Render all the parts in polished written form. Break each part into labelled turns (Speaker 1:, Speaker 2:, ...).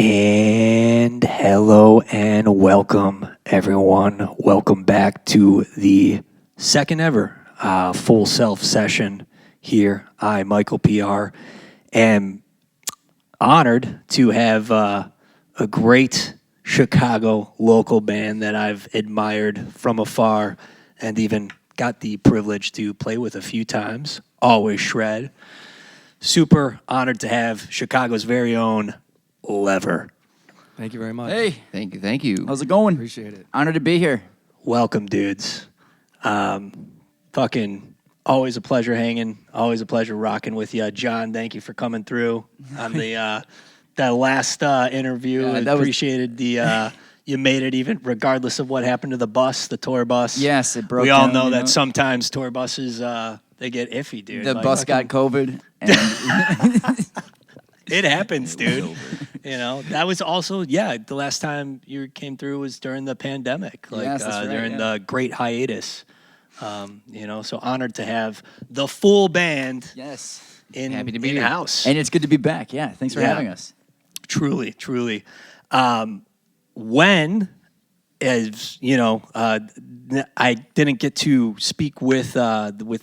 Speaker 1: And hello and welcome, everyone. Welcome back to the second ever Full Self session here. I, Michael PR, am honored to have a great Chicago local band that I've admired from afar and even got the privilege to play with a few times. Always Shred. Super honored to have Chicago's very own Lever.
Speaker 2: Thank you very much.
Speaker 3: Hey,
Speaker 4: Thank you.
Speaker 3: how's it going?
Speaker 2: Appreciate it.
Speaker 3: Honored to be here.
Speaker 1: Welcome, dudes. Fucking always a pleasure hanging. Always a pleasure rocking with you, John. Thank you for coming through on the that last interview.
Speaker 3: Yeah,
Speaker 1: I appreciated the you made it even regardless of what happened to the bus, the tour bus.
Speaker 3: Yes, it broke
Speaker 1: We all
Speaker 3: down,
Speaker 1: know
Speaker 3: you
Speaker 1: that sometimes tour buses they get iffy, dude.
Speaker 3: The
Speaker 1: Like,
Speaker 3: bus got COVID. And
Speaker 1: It happens, dude. You know, that was also, the last time you came through was during the pandemic, like
Speaker 3: Yes, that's right,
Speaker 1: during
Speaker 3: yeah.
Speaker 1: the great hiatus. So honored to have the full band
Speaker 3: yes.
Speaker 4: Happy to be here.
Speaker 1: in-house.
Speaker 3: And it's good to be back. Yeah, thanks for
Speaker 1: Yeah.
Speaker 3: having us.
Speaker 1: Truly. When, as you know, I didn't get to speak with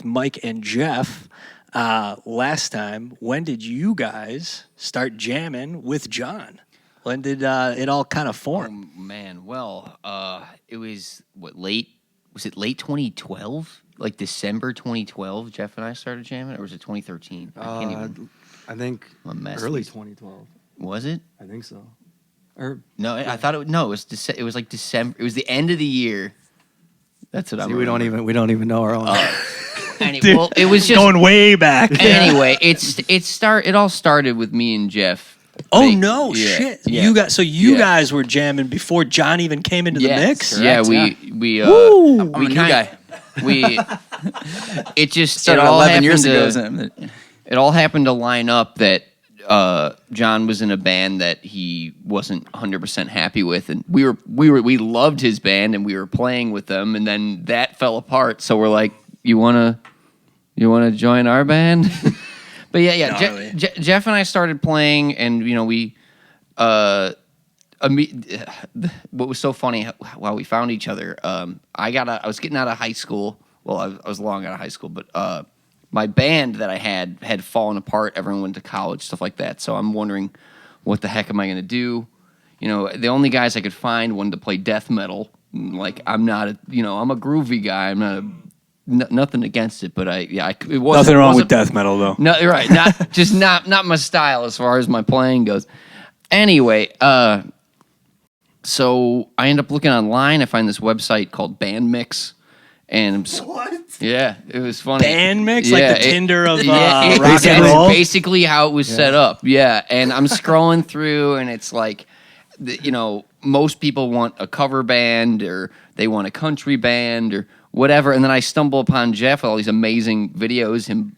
Speaker 1: Mike and Jeff last time. When did you guys start jamming with John? When did it all kind of form?
Speaker 4: Man, well, it was late 2012? Like December 2012, Jeff and I started jamming, or was it 2013? I can't even.
Speaker 2: I think
Speaker 4: I'm a mess.
Speaker 2: early 2012.
Speaker 4: Was it?
Speaker 2: I think so. Or
Speaker 4: No, I thought it. No, it was. It was like December. It was the end of the year. That's what I.
Speaker 2: see, we don't even know our own.
Speaker 4: Well, it was just
Speaker 1: Going way back.
Speaker 4: Anyway, it all started with me and Jeff.
Speaker 1: Oh
Speaker 4: Like,
Speaker 1: no,
Speaker 4: yeah,
Speaker 1: shit!
Speaker 4: yeah.
Speaker 1: You guys were jamming before John even came into the mix.
Speaker 4: Yeah,
Speaker 3: Correct,
Speaker 4: we
Speaker 1: Woo!
Speaker 3: I'm a new guy.
Speaker 4: It just
Speaker 3: Started
Speaker 4: it all
Speaker 3: 11 years
Speaker 4: happened
Speaker 3: ago.
Speaker 4: to- It all happened to line up that John was in a band that he wasn't 100% happy with, and we loved his band and we were playing with them, and then that fell apart. So we're like, you wanna join our band? But yeah.
Speaker 1: Gnarly.
Speaker 4: Jeff and I started playing, and we. What was so funny how we found each other? I was getting out of high school. Well, I was long out of high school, but my band that I had fallen apart. Everyone went to college, stuff like that. So I'm wondering, what the heck am I going to do? The only guys I could find wanted to play death metal. Like, I'm not I'm a groovy guy. I'm not nothing against it, but it wasn't
Speaker 1: Nothing wrong with death metal, though.
Speaker 4: No, you're right. Not my style as far as my playing goes. Anyway, so I end up looking online. I find this website called Bandmix, and
Speaker 2: What?
Speaker 4: yeah, it was funny.
Speaker 1: Band mix,
Speaker 4: Yeah,
Speaker 1: like the Tinder of
Speaker 4: it-
Speaker 1: rock and
Speaker 4: that's
Speaker 1: roll.
Speaker 4: basically how it was set up. Yeah, and I'm scrolling through, and it's like, most people want a cover band or they want a country band or whatever, and then I stumble upon Jeff with all these amazing videos, him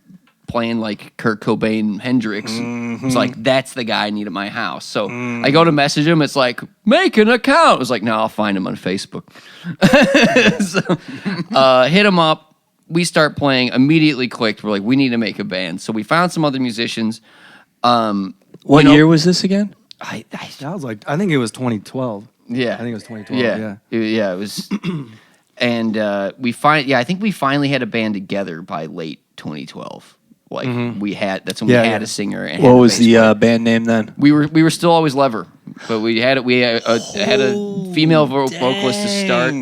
Speaker 4: playing like Kurt Cobain, Hendrix. It's like, that's the guy I need at my house. So I go to message him. It's like, make an account. I was like, no, I'll find him on Facebook. So, hit him up. We start playing. Immediately clicked. We're like, we need to make a band. So we found some other musicians.
Speaker 1: What year was this again?
Speaker 4: I
Speaker 2: That was like, I think it was 2012.
Speaker 4: yeah.
Speaker 2: I think it was 2012.
Speaker 4: Yeah. It was. And I think we finally had a band together by late 2012. Like that's when we had a singer. And
Speaker 1: What
Speaker 4: had a
Speaker 1: was
Speaker 4: bass
Speaker 1: the
Speaker 4: player.
Speaker 1: band name then?
Speaker 4: We were still always Lever, but we had a female vocalist to start.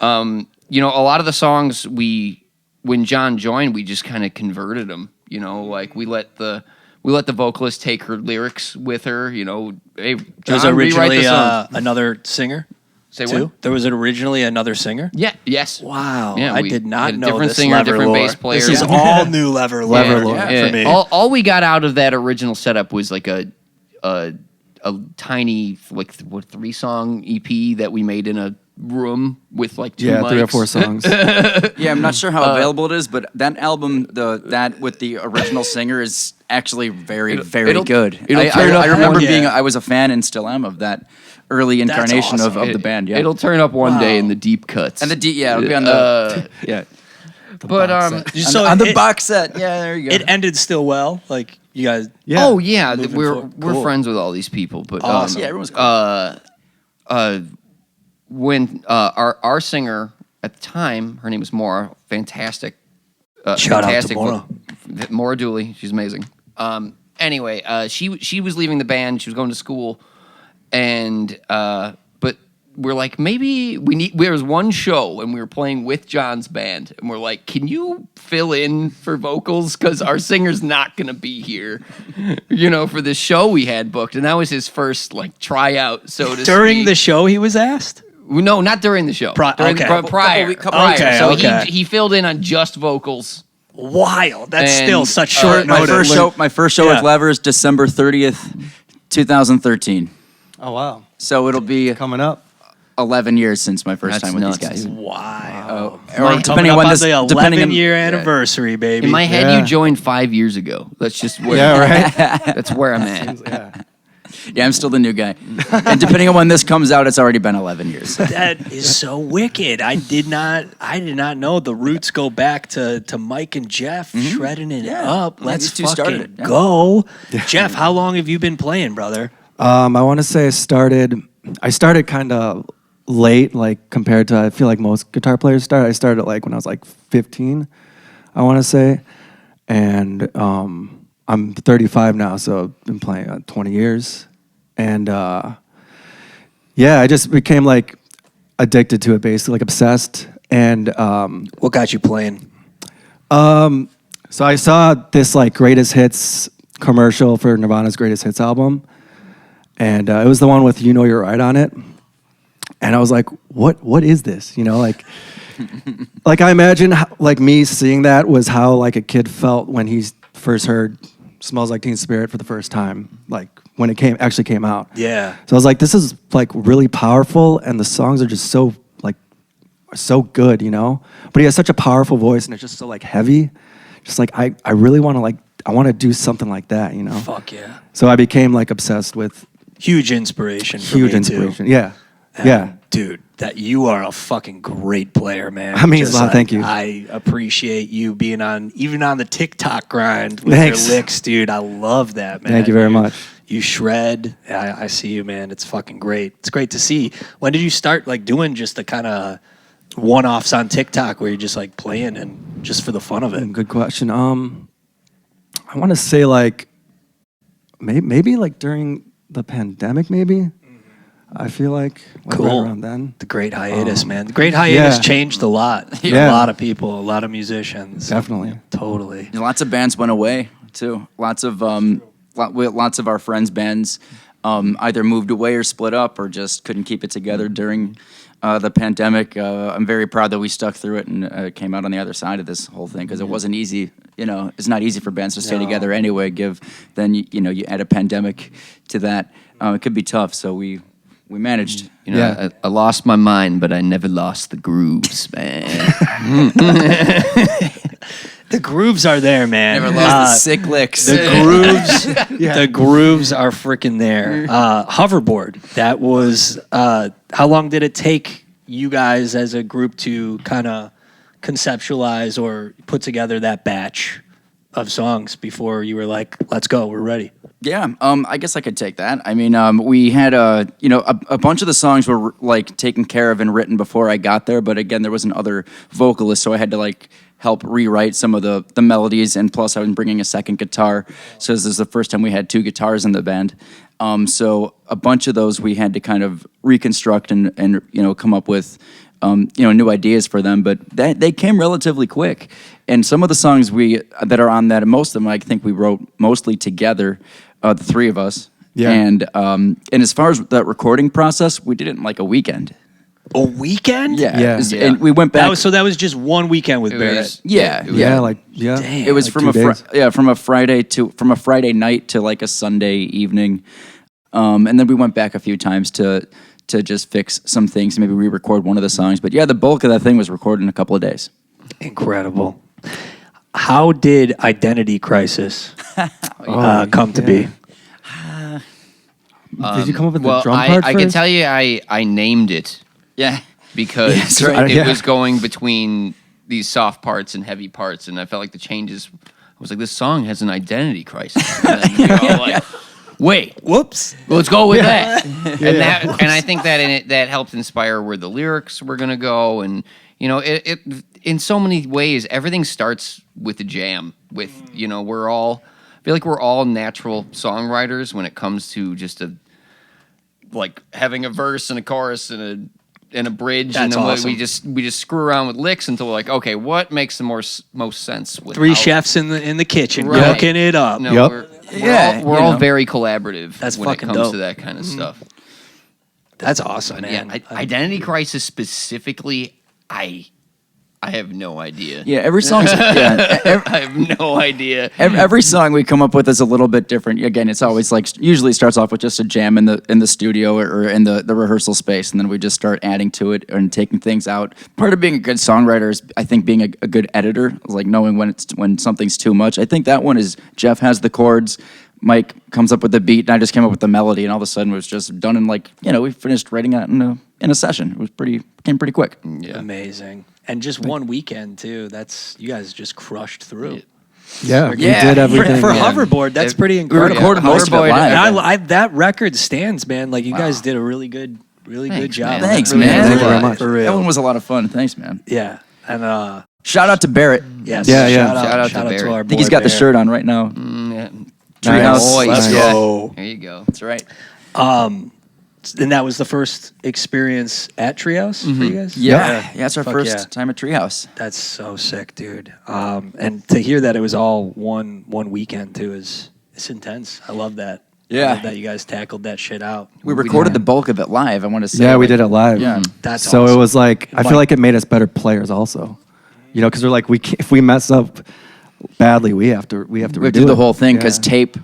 Speaker 4: A lot of the songs when John joined, we just kind of converted them. Like we let the vocalist take her lyrics with her. Hey, John,
Speaker 1: There was
Speaker 4: rewrite
Speaker 1: originally
Speaker 4: the song.
Speaker 1: another singer.
Speaker 4: Say
Speaker 1: Too?
Speaker 4: what?
Speaker 1: There was originally another singer.
Speaker 4: Yeah. Yes.
Speaker 1: Wow,
Speaker 4: Yeah,
Speaker 1: I
Speaker 4: we
Speaker 1: did not
Speaker 4: had a
Speaker 1: know
Speaker 4: different
Speaker 1: this
Speaker 4: singer,
Speaker 1: lever
Speaker 4: different
Speaker 1: lore.
Speaker 4: bass player.
Speaker 1: This is
Speaker 4: Yeah.
Speaker 1: all new lever lore for me.
Speaker 4: All we got out of that original setup was like a tiny 3-song EP that we made in a room with like 2 mics.
Speaker 2: 3 or 4 songs.
Speaker 3: Yeah, I'm not sure how available it is, but that album, that with the original singer, is actually very
Speaker 4: it'll-
Speaker 3: good.
Speaker 4: it'll
Speaker 3: I
Speaker 4: turn up
Speaker 3: remember
Speaker 1: one-
Speaker 3: I was a fan and still am of that early incarnation
Speaker 1: awesome.
Speaker 3: of the band. Yeah,
Speaker 4: It'll turn up one day
Speaker 1: Wow.
Speaker 4: in the deep cuts.
Speaker 3: and it'll be on the
Speaker 4: yeah. But
Speaker 2: box set.
Speaker 1: So
Speaker 3: on the
Speaker 1: it-
Speaker 3: box set. Yeah, there you go.
Speaker 1: It ended still well. Like you guys.
Speaker 2: Yeah.
Speaker 4: Oh yeah,
Speaker 1: Moving
Speaker 4: we're
Speaker 1: forward.
Speaker 4: we're
Speaker 1: Cool.
Speaker 4: friends with all these people. But
Speaker 3: Awesome. Yeah, everyone's cool.
Speaker 4: When our singer at the time, her name was Maura, fantastic.
Speaker 1: Shout out to
Speaker 4: fantastic
Speaker 1: Maura.
Speaker 4: Maura Dooley, she's amazing. Anyway, she was leaving the band. She was going to school, and but we're like, maybe there was one show, and we were playing with John's band, and we're like, can you fill in for vocals because our singer's not gonna be here, for this show we had booked, and that was his first like tryout. So to
Speaker 1: During
Speaker 4: speak.
Speaker 1: the show, he was asked.
Speaker 4: No, not during the show. During
Speaker 1: okay.
Speaker 4: prior.
Speaker 3: Couple
Speaker 4: prior.
Speaker 1: Okay,
Speaker 4: So
Speaker 1: okay.
Speaker 4: he filled in on just vocals.
Speaker 1: Wild. That's
Speaker 4: And,
Speaker 1: still such short
Speaker 3: my
Speaker 1: notice.
Speaker 3: first show
Speaker 1: Yeah.
Speaker 3: with Levers, December 30th, 2013.
Speaker 2: Oh wow,
Speaker 3: So it'll be
Speaker 2: coming up.
Speaker 3: 11 years since my first
Speaker 4: That's
Speaker 3: time with
Speaker 4: nuts,
Speaker 3: these guys.
Speaker 4: dude.
Speaker 1: Wow.
Speaker 3: Or
Speaker 4: My-
Speaker 3: depending on when this,
Speaker 1: the
Speaker 3: depending on
Speaker 1: 11-year anniversary, baby.
Speaker 4: In my head,
Speaker 2: Yeah.
Speaker 4: you joined 5 years ago. That's just where.
Speaker 2: Yeah, right.
Speaker 4: That's where I'm at.
Speaker 2: Yeah.
Speaker 3: Yeah, I'm still the new guy. And depending on when this comes out, it's already been 11 years.
Speaker 1: That is so wicked. I did not know the roots go back to Mike and Jeff shredding it
Speaker 3: Yeah.
Speaker 1: up.
Speaker 3: Yeah,
Speaker 1: Let's
Speaker 3: these two started
Speaker 1: fucking
Speaker 3: it, yeah.
Speaker 1: go. Jeff, how long have you been playing, brother?
Speaker 2: I want to say I started kind of late, like compared to I feel like most guitar players start. I started like when I was like 15, I want to say, and I'm 35 now, so I've been playing 20 years, and I just became like addicted to it, basically like obsessed, and
Speaker 1: What got you playing?
Speaker 2: so I saw this like greatest hits commercial for Nirvana's greatest hits album, and it was the one with "You Know You're Right" on it. And I was like, what is this? Like, like I imagine like me seeing that was how like a kid felt when he first heard "Smells Like Teen Spirit" for the first time, like when it actually came out.
Speaker 1: Yeah.
Speaker 2: So I was like, this is like really powerful, and the songs are just so like so good, But he has such a powerful voice, and it's just so like heavy. Just like I really want to I want to do something like that,
Speaker 1: Fuck yeah.
Speaker 2: So I became like obsessed with
Speaker 1: Huge inspiration for
Speaker 2: huge
Speaker 1: me,
Speaker 2: inspiration.
Speaker 1: too.
Speaker 2: Yeah.
Speaker 1: And,
Speaker 2: Yeah.
Speaker 1: dude, that you are a fucking great player, man.
Speaker 2: That means a lot, thank you.
Speaker 1: I appreciate you being even on the TikTok grind with
Speaker 2: Thanks.
Speaker 1: your licks, dude. I love that, man.
Speaker 2: Thank you very much.
Speaker 1: You shred. I see you, man. It's fucking great. It's great to see. When did you start like doing just the kind of one-offs on TikTok where you're just like playing and just for the fun of it?
Speaker 2: Good question. I want to say like maybe like during the pandemic, maybe. I feel like
Speaker 1: Cool.
Speaker 2: right around then.
Speaker 1: The great hiatus, man. The great hiatus
Speaker 2: yeah.
Speaker 1: changed a lot. A
Speaker 2: Yeah.
Speaker 1: lot of people, a lot of musicians.
Speaker 2: Definitely.
Speaker 1: Totally.
Speaker 3: Lots of bands went away too. Lots of our friends' bands either moved away or split up or just couldn't keep it together during the pandemic. I'm very proud that we stuck through it and came out on the other side of this whole thing because it wasn't easy. It's not easy for bands to stay together anyway. Then you add a pandemic to that, it could be tough. So we managed.
Speaker 4: I lost my mind, but I never lost the grooves, man.
Speaker 1: The grooves are there, man.
Speaker 3: Never lost the sick licks.
Speaker 1: The grooves, the grooves are freaking there. Hoverboard. That was. How long did it take you guys as a group to kind of conceptualize or put together that batch of songs before you were like, "Let's go, we're ready"?
Speaker 3: Yeah, I guess I could take that. I mean, we had a bunch of the songs were like taken care of and written before I got there, but again, there was an other vocalist, so I had to like help rewrite some of the melodies, and plus I was bringing a second guitar, so this is the first time we had two guitars in the band. So a bunch of those we had to kind of reconstruct and come up with new ideas for them, but they came relatively quick. And some of the songs that are on that, and most of them I think we wrote mostly together, the three of us.
Speaker 2: Yeah.
Speaker 3: And as far as that recording process, we did it in like a weekend.
Speaker 1: A weekend?
Speaker 2: Yeah.
Speaker 3: And we went back.
Speaker 1: That was just one weekend with Barrett.
Speaker 3: Yeah.
Speaker 1: Damn.
Speaker 3: It was
Speaker 2: Like
Speaker 3: from
Speaker 2: 2 days.
Speaker 3: from a Friday night to like a Sunday evening, and then we went back a few times to just fix some things, maybe re-record one of the songs. But yeah, the bulk of that thing was recorded in a couple of days.
Speaker 1: Incredible. How did Identity Crisis come to be?
Speaker 2: Did you come up with
Speaker 4: Well,
Speaker 2: the drum part
Speaker 4: I
Speaker 2: first?
Speaker 4: can tell you I named it
Speaker 3: Yeah.
Speaker 4: because
Speaker 3: That's right.
Speaker 4: it
Speaker 2: Yeah.
Speaker 4: was going between these soft parts and heavy parts, and I felt like the changes. I was like, this song has an identity crisis. And then you're all like, wait,
Speaker 1: Whoops.
Speaker 4: let's go with that. And I think that that helped inspire where the lyrics were gonna go, and it in so many ways everything starts with a jam. With I feel like we're all natural songwriters when it comes to just having a verse and a chorus and a bridge.
Speaker 1: That's
Speaker 4: and then
Speaker 1: awesome.
Speaker 4: we just screw around with licks until we're like, okay, what makes the most sense?
Speaker 1: Three chefs in the kitchen
Speaker 4: Right.
Speaker 1: cooking it up.
Speaker 4: No,
Speaker 2: Yep.
Speaker 4: we're all very collaborative
Speaker 1: That's
Speaker 4: when it
Speaker 1: fucking
Speaker 4: comes
Speaker 1: dope.
Speaker 4: to that kind of stuff.
Speaker 1: That's awesome,
Speaker 4: Yeah,
Speaker 1: man.
Speaker 4: identity crisis specifically, I have no idea.
Speaker 3: Yeah, every song's
Speaker 4: I have no idea.
Speaker 3: every song we come up with is a little bit different. Again, it's always usually starts off with just a jam in the studio or in the rehearsal space, and then we just start adding to it and taking things out. Part of being a good songwriter is, I think, being a good editor, like knowing when something's too much. I think that one is Jeff has the chords, Mike comes up with the beat, and I just came up with the melody, and all of a sudden it was just done in we finished writing it in a session. It was came pretty quick.
Speaker 4: Yeah.
Speaker 1: Amazing. And just one weekend too. You guys just crushed through.
Speaker 2: Yeah, we
Speaker 3: Yeah,
Speaker 2: did everything.
Speaker 1: For
Speaker 2: yeah.
Speaker 1: Hoverboard, that's pretty
Speaker 3: We
Speaker 1: incredible.
Speaker 3: recorded most of it
Speaker 4: Hoverboard,
Speaker 3: live.
Speaker 1: And I that record stands, man. Like you guys did a really good
Speaker 4: Thanks,
Speaker 1: job.
Speaker 4: man.
Speaker 3: Thanks,
Speaker 4: Really
Speaker 3: man.
Speaker 2: Thank you very much.
Speaker 1: For real.
Speaker 3: That one was a lot of fun. Thanks, man.
Speaker 1: Yeah. And
Speaker 3: Shout out to Barrett.
Speaker 1: yes.
Speaker 2: Yeah, yeah.
Speaker 1: Shout out
Speaker 4: Shout out to
Speaker 1: to
Speaker 4: Barry.
Speaker 1: our
Speaker 3: I think he's got the shirt on right now.
Speaker 4: Yeah.
Speaker 3: Treehouse.
Speaker 4: Nice.
Speaker 1: Let's
Speaker 4: Yeah.
Speaker 1: go.
Speaker 4: There you go.
Speaker 3: That's right.
Speaker 1: And that was the first experience at Treehouse for you guys?
Speaker 3: Yeah, it's our
Speaker 1: Fuck
Speaker 3: first
Speaker 1: yeah.
Speaker 3: time at Treehouse.
Speaker 1: That's so sick, dude. And to hear that it was all one weekend too it's intense. I love that.
Speaker 3: Yeah.
Speaker 1: I love that you guys tackled that shit out.
Speaker 3: We recorded the bulk of it live. I want to say.
Speaker 2: Yeah, we did it live.
Speaker 3: Yeah.
Speaker 1: That's
Speaker 2: so
Speaker 1: awesome.
Speaker 2: it was like I
Speaker 1: Mike-
Speaker 2: feel like it made us better players also. Because we're like if we mess up badly, we have to
Speaker 3: We have to
Speaker 2: redo
Speaker 3: do the
Speaker 2: it.
Speaker 3: whole thing because
Speaker 2: Yeah.
Speaker 3: tape,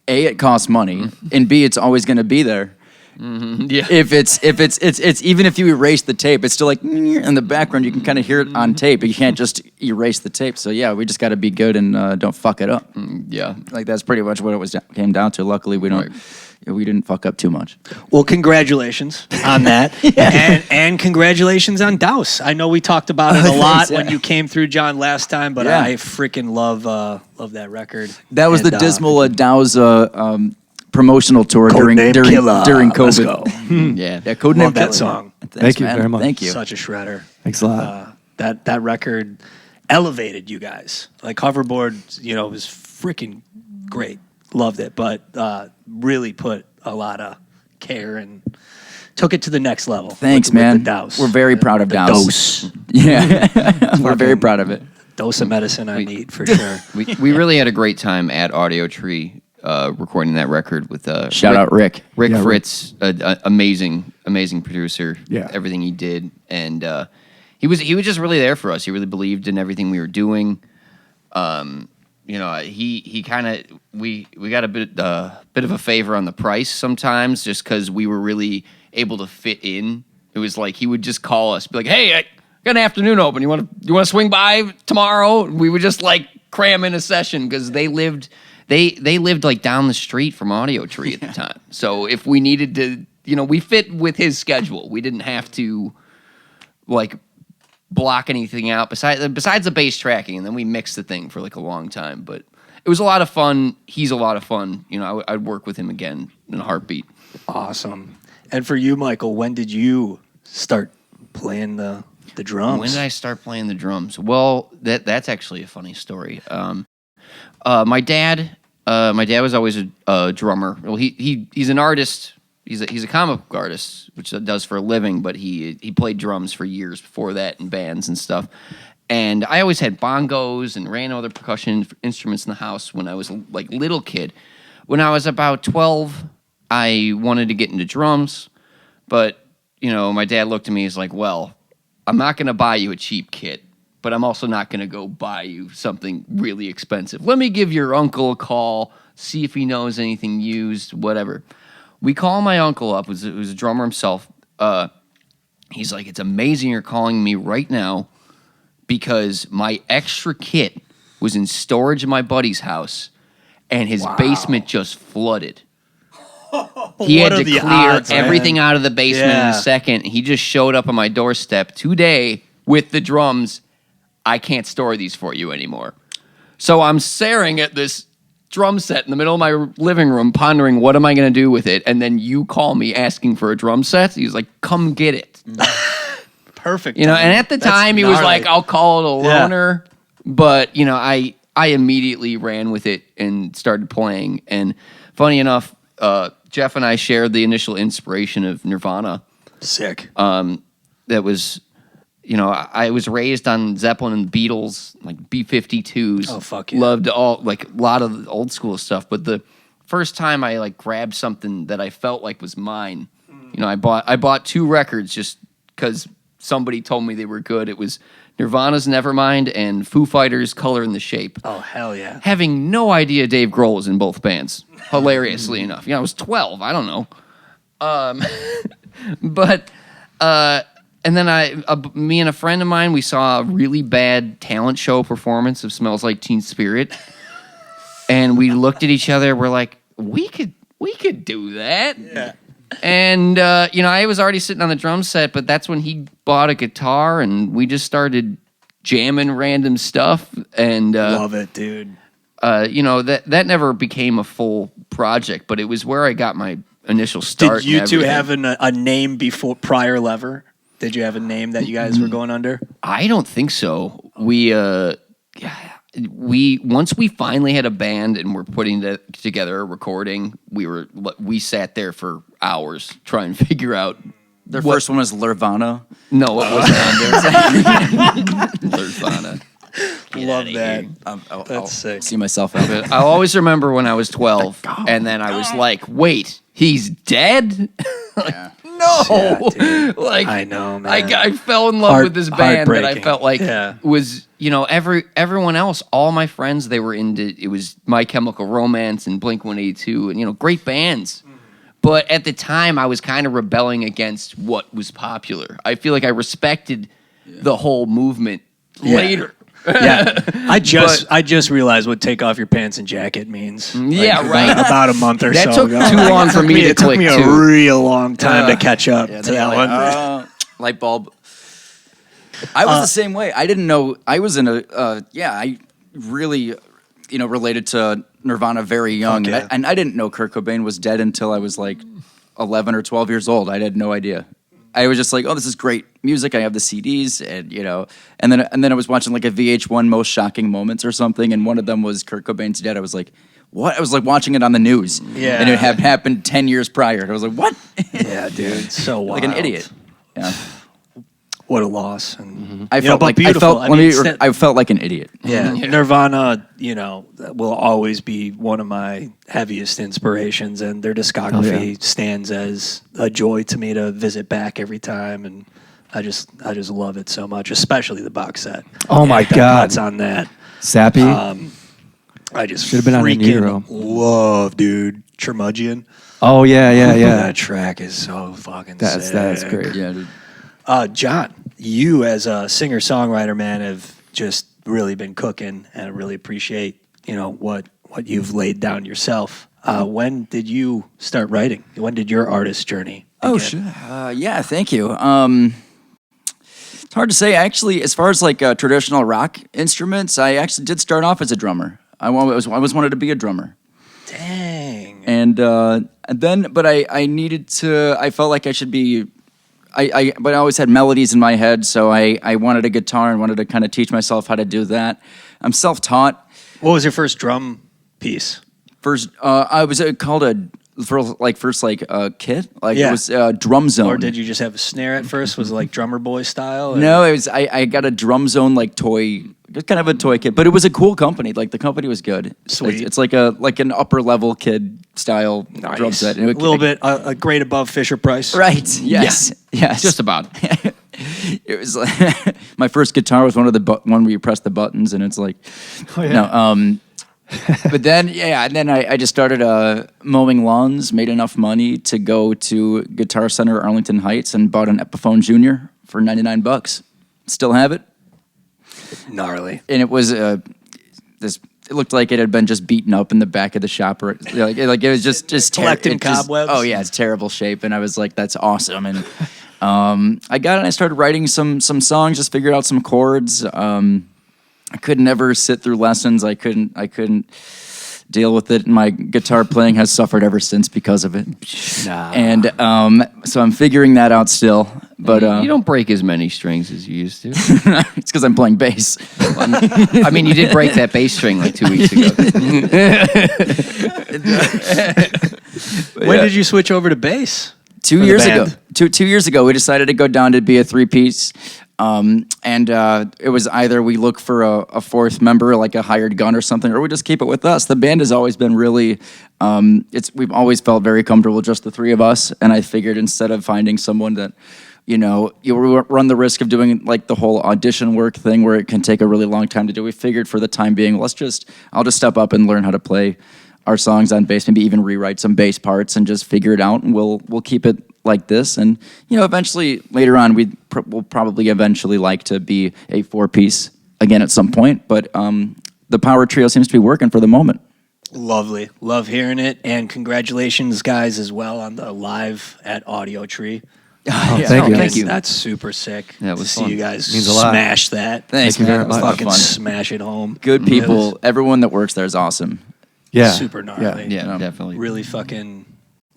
Speaker 3: A, it costs money, and B, it's always going to be there.
Speaker 4: Yeah.
Speaker 3: If it's even if you erase the tape, it's still like in the background. You can kind of hear it on tape, but you can't just erase the tape. So yeah, we just got to be good and don't fuck it up.
Speaker 4: Yeah.
Speaker 3: Like that's pretty much what it came down to. Luckily, we didn't fuck up too much.
Speaker 1: Well, congratulations on that, and congratulations on Douse. I know we talked about it a lot
Speaker 3: Thanks, yeah.
Speaker 1: when you came through, John, last time, but
Speaker 3: Yeah.
Speaker 1: I freaking love that record.
Speaker 3: That was
Speaker 1: And,
Speaker 3: the dismal Dow's promotional tour during
Speaker 1: Codename Killer.
Speaker 3: COVID.
Speaker 1: Let's go.
Speaker 4: Yeah.
Speaker 3: Yeah, Codename
Speaker 1: Love that
Speaker 3: Killer.
Speaker 1: song.
Speaker 3: Thanks,
Speaker 2: Thank you
Speaker 3: man.
Speaker 2: very much.
Speaker 3: Thank you.
Speaker 1: Such a shredder.
Speaker 2: Thanks a lot.
Speaker 1: That record elevated you guys. Like Hoverboard, was freaking great. Loved it, but really put a lot of care and took it to the next level.
Speaker 3: Thanks,
Speaker 1: with
Speaker 3: man.
Speaker 1: The Douse.
Speaker 3: We're very proud of
Speaker 1: the
Speaker 3: Douse.
Speaker 1: Dose.
Speaker 3: Yeah, we're very proud of it.
Speaker 1: Dose of medicine I need for sure.
Speaker 4: We really had a great time at Audio Tree recording that record with
Speaker 3: Shout out Rick.
Speaker 4: Rick
Speaker 2: Yeah, Rick.
Speaker 4: Fritz, amazing producer.
Speaker 2: Yeah.
Speaker 4: Everything he did, and he was just really there for us. He really believed in everything we were doing. He kind of we got a bit of a favor on the price sometimes, just because we were really able to fit in. It was like he would just call us, be like, "Hey, I got an afternoon open. You want to swing by tomorrow?" We would just like cram in a session because they lived like down the street from Audio Tree at the time. So if we needed to, we fit with his schedule. We didn't have to like block anything out besides the bass tracking, and then we mixed the thing for like a long time. But it was a lot of fun. He's a lot of fun. I'd work with him again in a heartbeat.
Speaker 1: Awesome. And for you, Michael, when did you start playing the drums?
Speaker 4: When did I start playing the drums? Well, that's actually a funny story. My dad was always a drummer. Well, he's an artist. He's a comic book artist, which he does for a living. But he played drums for years before that in bands and stuff. And I always had bongos and random other percussion instruments in the house when I was like little kid. When I was about 12, I wanted to get into drums, but my dad looked at me as like, well, I'm not going to buy you a cheap kit, but I'm also not going to go buy you something really expensive. Let me give your uncle a call, see if he knows anything used, whatever. We call my uncle up, who's a drummer himself. He's like, it's amazing you're calling me right now because my extra kit was in storage in my buddy's house, and his basement just flooded. He
Speaker 1: What
Speaker 4: had
Speaker 1: are
Speaker 4: to
Speaker 1: the
Speaker 4: clear
Speaker 1: odds, man?
Speaker 4: everything out of the basement in
Speaker 1: Yeah.
Speaker 4: a second. He just showed up on my doorstep today with the drums I can't store these for you anymore. So I'm staring at this drum set in the middle of my living room, pondering what am I going to do with it. And then you call me asking for a drum set. He's like, come get it.
Speaker 1: Perfect.
Speaker 4: You know, and at the
Speaker 1: That's
Speaker 4: time he was
Speaker 1: gnarly.
Speaker 4: like, I'll call it a
Speaker 1: Yeah.
Speaker 4: loner. But, you know, I immediately ran with it and started playing. And funny enough, Jeff and I shared the initial inspiration of Nirvana.
Speaker 1: Sick.
Speaker 4: That was, you know, I was raised on Zeppelin and the Beatles, like B-52s.
Speaker 1: Oh, fuck yeah.
Speaker 4: Loved all, like, a lot of the old school stuff. But the first time I, like, grabbed something that I felt like was mine, you know, I bought 2 records just because somebody told me they were good. It was Nirvana's Nevermind and Foo Fighters' Color in the Shape.
Speaker 1: Oh, hell yeah.
Speaker 4: Having no idea Dave Grohl was in both bands, hilariously enough. You know, I was 12. I don't know. But and then me and a friend of mine, we saw a really bad talent show performance of Smells Like Teen Spirit, and we looked at each other. We're like, we could do that.
Speaker 1: Yeah.
Speaker 4: And you know, I was already sitting on the drum set, but that's when he bought a guitar, and we just started jamming random stuff. And
Speaker 1: Love it, dude.
Speaker 4: you know, that never became a full project, but it was where I got my initial start.
Speaker 1: Did you
Speaker 4: and
Speaker 1: two
Speaker 4: everything.
Speaker 1: have a name before prior Lever? Did you have a name that you guys were going under?
Speaker 4: I don't think so. We once we finally had a band and were putting together a recording, we sat there for hours trying to figure out.
Speaker 3: Their first one was Nirvana.
Speaker 4: No, it wasn't on there. Nirvana.
Speaker 1: Love that.
Speaker 3: I'll
Speaker 1: That's sick.
Speaker 3: see myself out of it.
Speaker 4: I'll always remember when I was 12, and then I was like, "Wait, he's dead."
Speaker 3: Yeah.
Speaker 4: No,
Speaker 1: Yeah, dude.
Speaker 4: like
Speaker 1: I know, man.
Speaker 4: I fell in love with this band that I
Speaker 1: heartbreaking.
Speaker 4: felt like
Speaker 1: Yeah.
Speaker 4: was, you know, everyone else, all my friends, they were into. It was My Chemical Romance and Blink-182, and you know, great bands. But at the time, I was kind of rebelling against what was popular. I feel like I respected the whole movement
Speaker 1: Yeah.
Speaker 4: later.
Speaker 1: Yeah, I just realized what take off your pants and jacket means.
Speaker 4: Yeah, right.
Speaker 1: About a month or
Speaker 4: That
Speaker 1: so
Speaker 4: took
Speaker 1: ago.
Speaker 4: too long for me to
Speaker 1: It took
Speaker 4: click,
Speaker 1: me a
Speaker 4: too.
Speaker 1: real long time to catch up to that one.
Speaker 3: Light bulb. I was the same way. I didn't know. I was in I really, related to Nirvana very young.
Speaker 1: Fuck yeah.
Speaker 3: And I didn't know Kurt Cobain was dead until I was like 11 or 12 years old. I had no idea. I was just like, oh, this is great music. I have the CDs, and then I was watching like a VH1 Most Shocking Moments or something, and one of them was Kurt Cobain's dead. I was like, what? I was like watching it on the news,
Speaker 1: Yeah.
Speaker 3: and it had happened 10 years prior. And I was like, what?
Speaker 1: Yeah, dude, so wild.
Speaker 3: Like an idiot. Yeah,
Speaker 1: What a loss. And
Speaker 3: I
Speaker 1: you know,
Speaker 3: felt
Speaker 1: but
Speaker 3: like
Speaker 1: beautiful. I mean,
Speaker 3: I felt like an idiot.
Speaker 1: Yeah, Nirvana, will always be one of my heaviest inspirations, and their discography stands as a joy to me to visit back every time, and I just love it so much, especially the box set.
Speaker 2: Oh my
Speaker 1: Got
Speaker 2: God.
Speaker 1: cuts on that.
Speaker 2: Sappy.
Speaker 1: I just
Speaker 2: Should've been on
Speaker 1: freaking
Speaker 2: Nero.
Speaker 1: love, dude. Curmudgeon.
Speaker 2: Oh yeah.
Speaker 1: That track is so fucking sick.
Speaker 2: That's great.
Speaker 3: Yeah, dude.
Speaker 1: John, you as a singer-songwriter, man, have just really been cooking, and I really appreciate, what you've laid down yourself. When did you start writing? When did your artist journey begin?
Speaker 3: Oh, sure. Yeah, thank you. It's hard to say. Actually, as far as like traditional rock instruments, I actually did start off as a drummer. I always wanted to be a drummer.
Speaker 1: Dang.
Speaker 3: And then, but I needed to, I felt like I should be, but I always had melodies in my head, so I wanted a guitar and wanted to kind of teach myself how to do that. I'm self-taught.
Speaker 1: What was your first drum piece?
Speaker 3: First, I was called a kit. Like
Speaker 1: Yeah.
Speaker 3: it was Drum Zone.
Speaker 1: Or did you just have a snare at first? Was it like drummer boy style? or-
Speaker 3: No, it was I got a Drum Zone like toy, just kind of a toy kit, but it was a cool company. Like the company was good.
Speaker 1: Sweet.
Speaker 3: It's like an upper level kid style
Speaker 1: Nice.
Speaker 3: drum set.
Speaker 1: A little bit, a grade above Fisher Price.
Speaker 3: Right. Yes. Yes.
Speaker 4: Just about.
Speaker 3: It was like my first guitar was one where you press the buttons and it's like no. But then I just started mowing lawns, made enough money to go to Guitar Center Arlington Heights and bought an Epiphone Junior for $99. Still have it.
Speaker 1: Gnarly.
Speaker 3: And it was it looked like it had been just beaten up in the back of the shop, or like it was just
Speaker 1: Collecting cobwebs?
Speaker 3: Oh yeah, it's terrible shape, and I was like, that's awesome. And I got it, and I started writing some songs, just figured out some chords. I could never sit through lessons. I couldn't deal with it. And my guitar playing has suffered ever since because of it. And so I'm figuring that out still. But
Speaker 4: you don't break as many strings as you used to.
Speaker 3: it's because I'm playing bass.
Speaker 4: I mean, you did break that bass string like 2 weeks ago.
Speaker 1: When did you switch over to bass?
Speaker 3: 2
Speaker 1: the
Speaker 3: years ago.
Speaker 1: band?
Speaker 3: 2 years ago, we decided to go down to be a 3-piece. And it was either we look for a fourth member, like a hired gun or something, or we just keep it with us. The band has always been really, we've always felt very comfortable, just the three of us. And I figured instead of finding someone that, you run the risk of doing like the whole audition work thing where it can take a really long time to do, we figured for the time being, I'll just step up and learn how to play our songs on bass, maybe even rewrite some bass parts and just figure it out, and we'll keep it like this. And eventually later on we'll probably eventually like to be a 4-piece again at some point, but the power trio seems to be working for the moment.
Speaker 1: Lovely. Love hearing it. And congratulations, guys, as well on the live at Audio Tree.
Speaker 2: Oh, thank you.
Speaker 4: Thank you.
Speaker 1: That's super sick
Speaker 4: Yeah, it
Speaker 1: to
Speaker 4: was
Speaker 1: see
Speaker 4: fun.
Speaker 1: you guys
Speaker 2: Means a lot.
Speaker 1: smash that.
Speaker 3: Thanks,
Speaker 2: Thank you
Speaker 3: man.
Speaker 2: very
Speaker 3: It was a
Speaker 2: much.
Speaker 3: lot of
Speaker 1: Fucking
Speaker 3: fun.
Speaker 1: smash it home.
Speaker 3: Good people. Everyone that works there is awesome.
Speaker 2: Yeah.
Speaker 1: Super gnarly.
Speaker 4: Yeah, definitely.
Speaker 1: Really fucking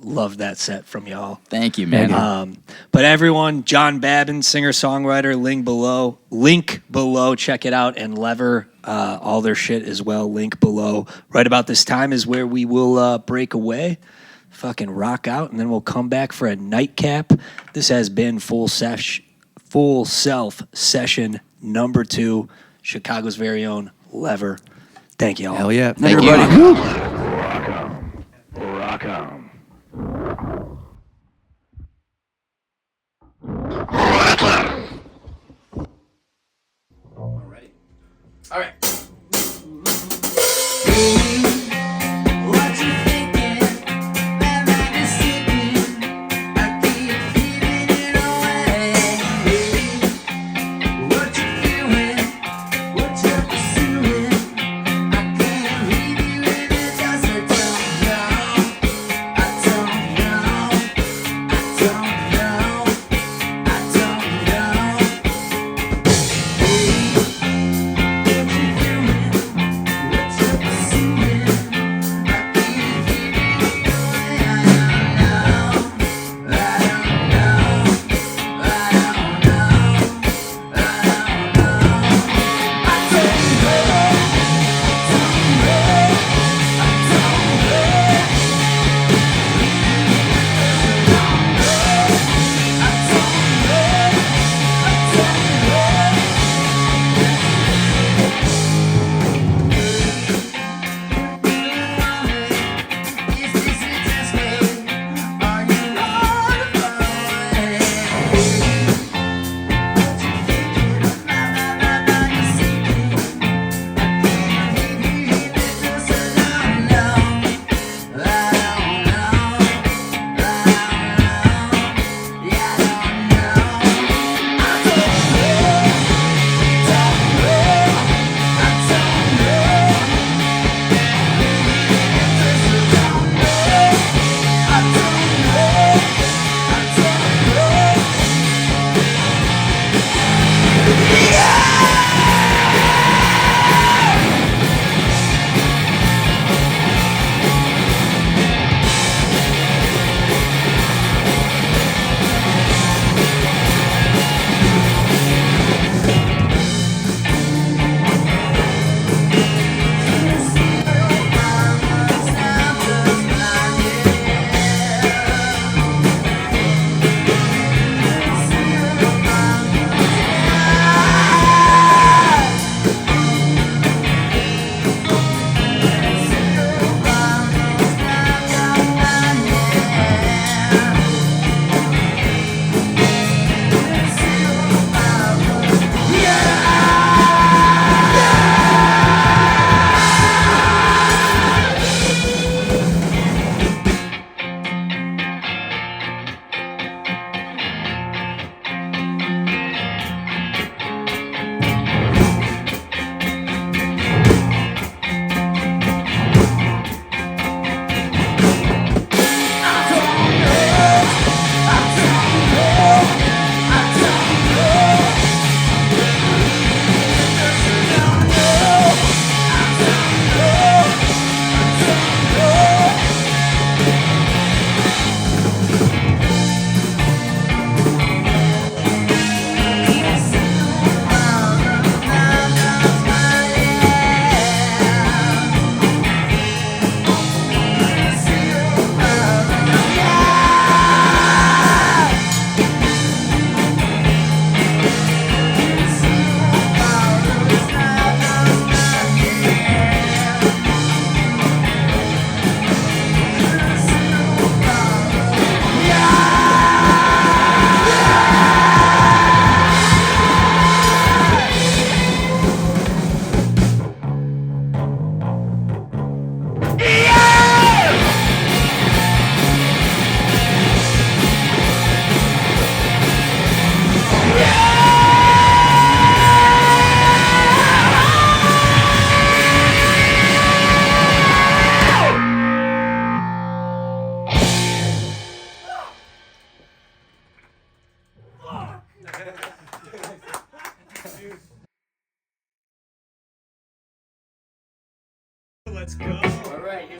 Speaker 1: loved that set from y'all.
Speaker 3: Thank you, man.
Speaker 1: But everyone, John Babin, singer-songwriter, link below, check it out, and Lever, all their shit as well, link below. Right about this time is where we will break away, fucking rock out, and then we'll come back for a nightcap. This has been Full Self Session number 2, Chicago's very own Lever. Thank you all.
Speaker 2: Hell yeah.
Speaker 3: Thank you.
Speaker 1: Rock on.
Speaker 3: All right.
Speaker 5: What you thinking? That night is slipping. I keep giving it away. What you feeling? What you're pursuing? I can't leave you in the dust. I don't know. I don't know. I don't know. What you feeling?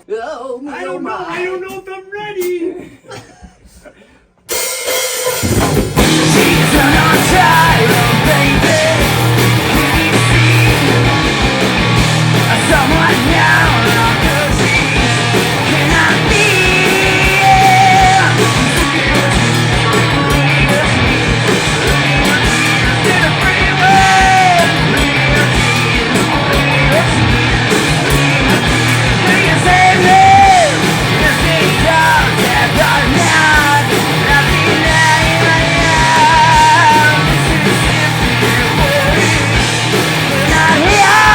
Speaker 5: Oh, I don't know. I don't know if I'm ready. Turn on time, baby. Can you see someone down on the street? Can I be? To the freeway. Do you save me? This is dark, that dark night. Nothing I am. Mississippi, not here.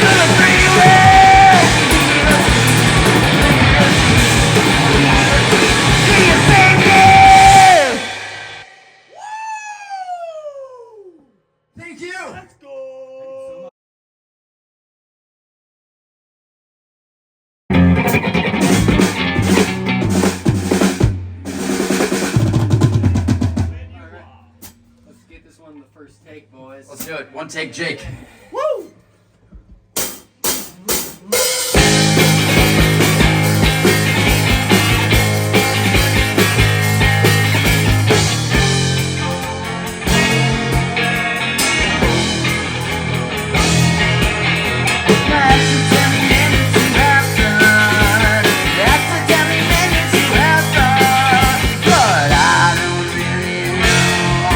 Speaker 5: To the freeway. Do you save me? Thank you. Let's go.
Speaker 4: Let's get this one the first take, boys.
Speaker 3: Let's do it. One take, Jake.
Speaker 5: Woo! But I don't really know.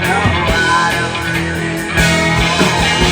Speaker 5: No, I don't really know.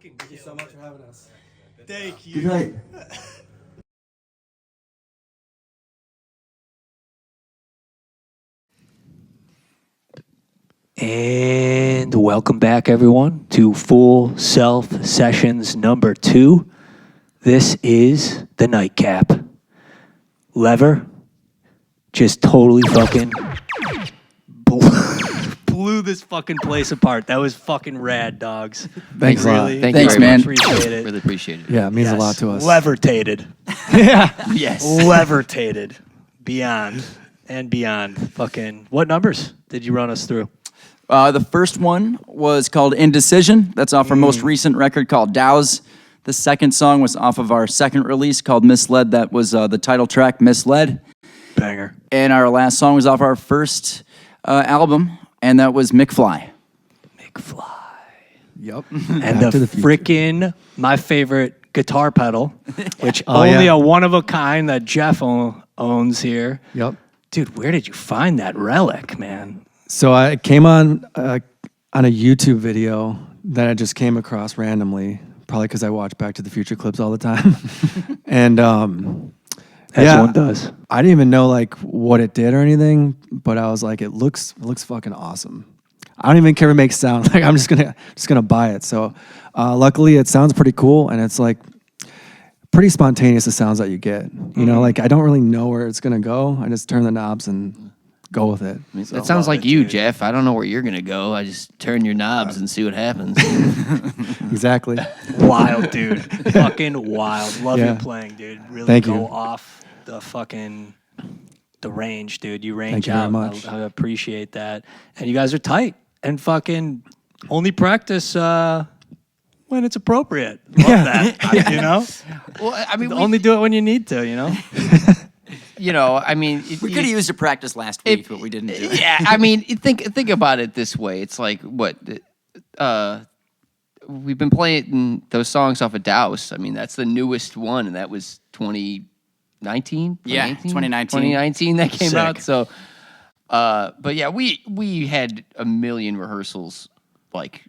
Speaker 2: Thank you so much for having us.
Speaker 1: Thank you.
Speaker 2: Good night.
Speaker 1: And welcome back, everyone, to Full Self Sessions number 2. This is the nightcap. Lever just totally fucking blew this fucking place apart. That was fucking rad, dogs.
Speaker 2: Thanks a lot.
Speaker 1: Really,
Speaker 4: Thank
Speaker 3: Thanks,
Speaker 4: you very
Speaker 3: man.
Speaker 4: much.
Speaker 1: Appreciate it.
Speaker 4: Really appreciate it.
Speaker 2: Yeah, it means a lot to us.
Speaker 1: Levitated.
Speaker 2: Yeah.
Speaker 4: Yes.
Speaker 1: Levitated. Beyond and beyond. Fucking, what numbers did you run us through?
Speaker 3: The first one was called Indecision. That's off our most recent record called Dows. The second song was off of our second release called Misled. That was the title track, Misled.
Speaker 1: Banger.
Speaker 3: And our last song was off our first album, and that was McFly.
Speaker 1: McFly.
Speaker 2: Yep.
Speaker 1: And
Speaker 2: Back to
Speaker 1: the
Speaker 2: future.
Speaker 1: freaking, my favorite guitar pedal, which
Speaker 2: Oh,
Speaker 1: only
Speaker 2: yeah.
Speaker 1: a one of a kind that Jeff owns here.
Speaker 2: Yep.
Speaker 1: Dude, where did you find that relic, man?
Speaker 2: So I came on a YouTube video that I just came across randomly, probably because I watch Back to the Future clips all the time. And
Speaker 1: As
Speaker 2: yeah,
Speaker 1: one does.
Speaker 2: I didn't even know like what it did or anything, but I was like, it looks fucking awesome. I don't even care if it makes sound. Like I'm just gonna buy it. So luckily, it sounds pretty cool, and it's like pretty spontaneous. The sounds that you get, you know, like I don't really know where it's gonna go. I just turn the knobs and go with it.
Speaker 4: That sounds like you, Jeff. I don't know where you're gonna go. I just turn your knobs and see what happens.
Speaker 2: Exactly.
Speaker 1: Wild, dude. Fucking wild. Love
Speaker 2: Yeah.
Speaker 1: your playing, dude. Really
Speaker 2: Thank
Speaker 1: go
Speaker 2: you.
Speaker 1: off the fucking the range, dude. You range
Speaker 2: Thank you very
Speaker 1: out.
Speaker 2: much.
Speaker 1: I appreciate that. And you guys are tight and fucking only practice when it's appropriate. Love that. You know?
Speaker 4: Well, I mean,
Speaker 1: Only do it when you need to, you know?
Speaker 4: I mean,
Speaker 3: We could have used a practice last week, but we didn't do it.
Speaker 4: Yeah, I mean, think about it this way. It's like what we've been playing those songs off of Douse. I mean, that's the newest one, and that was 2019.
Speaker 3: Yeah, 2019.
Speaker 4: 2019 that came
Speaker 1: Sick.
Speaker 4: out. So, but yeah, we had a million rehearsals like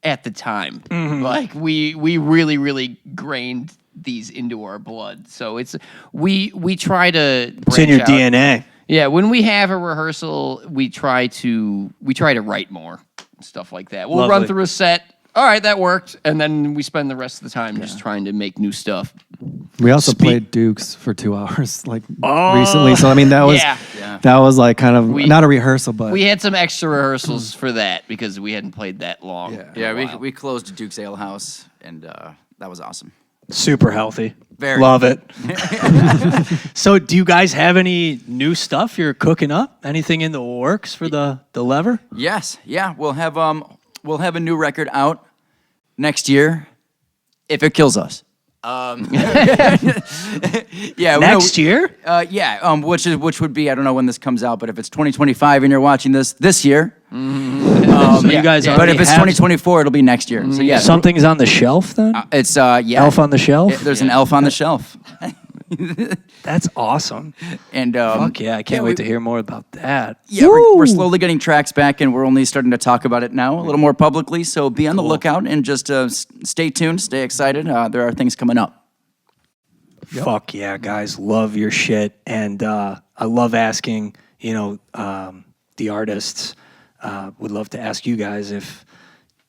Speaker 4: at the time. Like we really grained these into our blood. So it's we try to
Speaker 1: It's in your
Speaker 4: branch out.
Speaker 1: DNA.
Speaker 4: Yeah, when we have a rehearsal, we try to write more stuff like that. We'll run
Speaker 1: Lovely.
Speaker 4: through a set. All right, that worked, and then we spend the rest of the time just trying to make new stuff.
Speaker 2: We also played Dukes for 2 hours, like recently. So I mean, that was
Speaker 4: Yeah.
Speaker 2: that was like kind of
Speaker 4: We-
Speaker 2: not a rehearsal, but
Speaker 4: We had some extra rehearsals for that because we hadn't played that long.
Speaker 2: Yeah.
Speaker 3: Yeah,
Speaker 4: in a while.
Speaker 3: we closed Duke's Ale House, and that was awesome.
Speaker 1: Super healthy.
Speaker 3: Very.
Speaker 1: Love it. So do you guys have any new stuff you're cooking up? Anything in the works for the lever?
Speaker 3: Yes, yeah, we'll have a new record out next year if it kills us. Yeah,
Speaker 1: Next year?
Speaker 3: which would be, I don't know when this comes out, but if it's 2025 and you're watching this year,
Speaker 1: So you guys
Speaker 3: but
Speaker 1: already
Speaker 3: if it's
Speaker 1: have
Speaker 3: 2024, it'll be next year. So yeah,
Speaker 1: something's on the shelf then?
Speaker 3: it's yeah,
Speaker 1: Elf on the shelf?
Speaker 3: There's an elf on the shelf,
Speaker 1: That's awesome.
Speaker 3: and
Speaker 1: Fuck yeah, I can't wait to hear more about that.
Speaker 3: Yeah, we're slowly getting tracks back, and we're only starting to talk about it now a little more publicly. So be on the lookout and just stay tuned, stay excited. There are things coming up.
Speaker 1: Fuck yeah, guys. Love your shit. And I love asking, the artists. Would love to ask you guys if,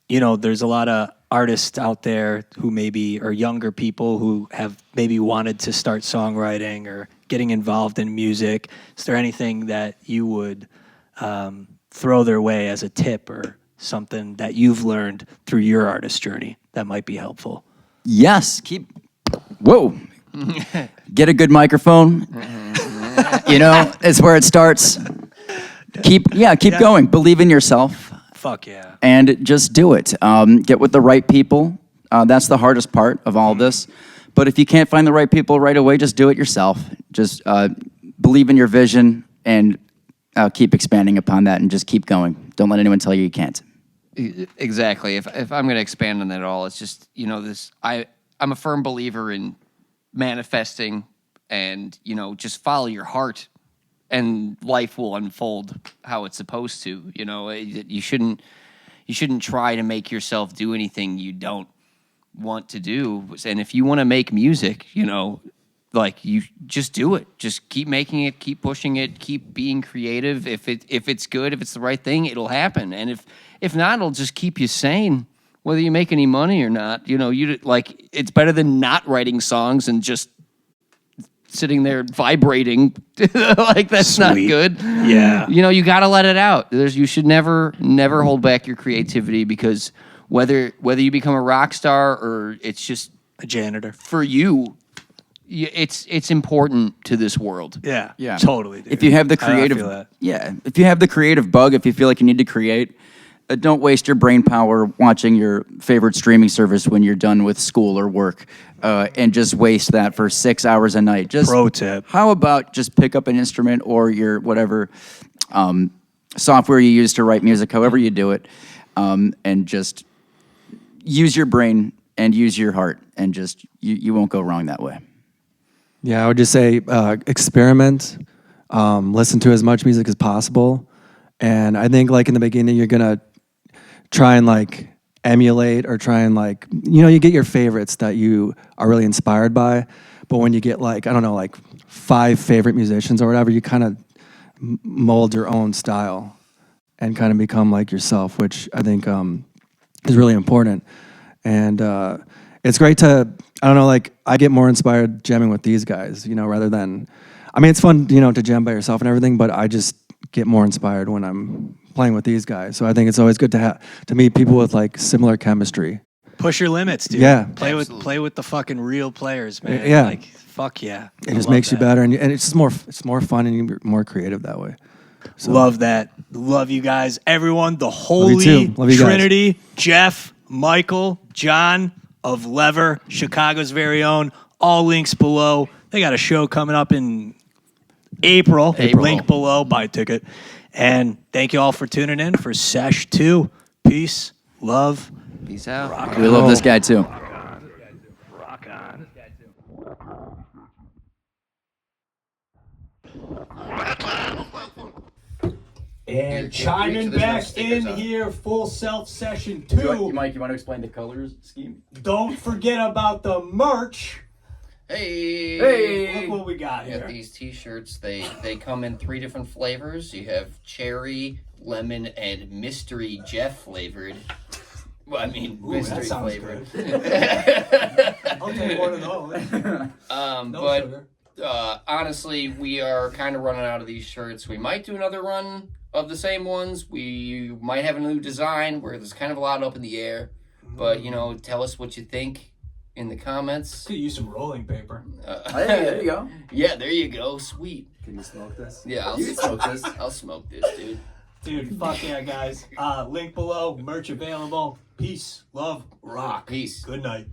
Speaker 1: there's a lot of artists out there who maybe are younger people who have maybe wanted to start songwriting or getting involved in music, is there anything that you would throw their way as a tip or something that you've learned through your artist journey that might be helpful?
Speaker 3: Yes. Whoa. Get a good microphone. It's where it starts. Keep going. Believe in yourself.
Speaker 1: Fuck yeah.
Speaker 3: And just do it. Get with the right people. That's the hardest part of all this. But if you can't find the right people right away, just do it yourself. Just believe in your vision and keep expanding upon that and just keep going. Don't let anyone tell you can't.
Speaker 4: Exactly. If I'm going to expand on that at all, it's just, I'm a firm believer in manifesting and, just follow your heart and life will unfold how it's supposed to. You shouldn't try to make yourself do anything you don't want to do. And if you want to make music, you just do it. Just keep making it, keep pushing it, keep being creative. If it's good, if it's the right thing, it'll happen. And if not, it'll just keep you sane, whether you make any money or not. It's better than not writing songs and just sitting there vibrating. That's
Speaker 1: Sweet.
Speaker 4: Not good.
Speaker 1: Yeah.
Speaker 4: You got to let it out. You should never hold back your creativity, because whether you become a rock star or it's just
Speaker 1: A janitor.
Speaker 4: for you, it's important to this world.
Speaker 1: Yeah.
Speaker 3: Yeah.
Speaker 1: Totally, dude.
Speaker 3: If you have the
Speaker 1: I
Speaker 3: creative,
Speaker 1: feel that.
Speaker 3: if you have the creative bug, if you feel like you need to create, don't waste your brain power watching your favorite streaming service when you're done with school or work, and just waste that for 6 hours a night. Just
Speaker 1: Pro tip.
Speaker 3: How about just pick up an instrument or your whatever software you use to write music, however you do it, and just use your brain and use your heart, and just you won't go wrong that way.
Speaker 2: Yeah, I would just say experiment, listen to as much music as possible. And I think in the beginning, you're going to try and emulate or try and you get your favorites that you are really inspired by. But when you get 5 favorite musicians or whatever, you kind of mold your own style and kind of become like yourself, which I think is really important. And it's great to, I get more inspired jamming with these guys, rather than, it's fun, to jam by yourself and everything, but I just get more inspired when I'm playing with these guys. So I think it's always good to meet people with similar chemistry.
Speaker 1: Push your limits, dude.
Speaker 2: Yeah.
Speaker 1: Play with the fucking real players, man.
Speaker 2: Yeah.
Speaker 1: Fuck yeah.
Speaker 2: It just makes you better, and it's just more fun, and you're more creative that way. So,
Speaker 1: Love that. Love you guys. Everyone, the
Speaker 2: you
Speaker 1: holy
Speaker 2: too. Love you guys.
Speaker 1: Trinity, Jeff, Michael, John of Lever, Chicago's very own. All links below. They got a show coming up in April. Link below. Buy a ticket. And thank you all for tuning in for Sesh 2. Peace, love.
Speaker 4: Peace out.
Speaker 3: We love this guy too.
Speaker 1: Rock on. And chiming back in here, Full Self Session 2.
Speaker 3: Mike, you want to explain the colors scheme?
Speaker 1: Don't forget about the merch.
Speaker 4: Hey.
Speaker 1: Look what we got
Speaker 4: We got
Speaker 1: here.
Speaker 4: these t-shirts. They come in 3 different flavors. You have cherry, lemon, and mystery Jeff flavored. Well, mystery
Speaker 1: that sounds
Speaker 4: flavored.
Speaker 1: I'll take one of those.
Speaker 4: But honestly, we are kind of running out of these shirts. We might do another run of the same ones. We might have a new design where there's kind of a lot up in the air. But, tell us what you think in the comments.
Speaker 1: Could use some rolling paper.
Speaker 3: Hey, there you go.
Speaker 4: Yeah, there you go. Sweet.
Speaker 2: can you smoke this?
Speaker 4: Yeah,
Speaker 3: You can smoke this.
Speaker 4: I'll smoke this, dude.
Speaker 1: Dude, fuck yeah, guys. Link below, merch available. Peace, love, rock.
Speaker 4: Peace.
Speaker 1: Good night.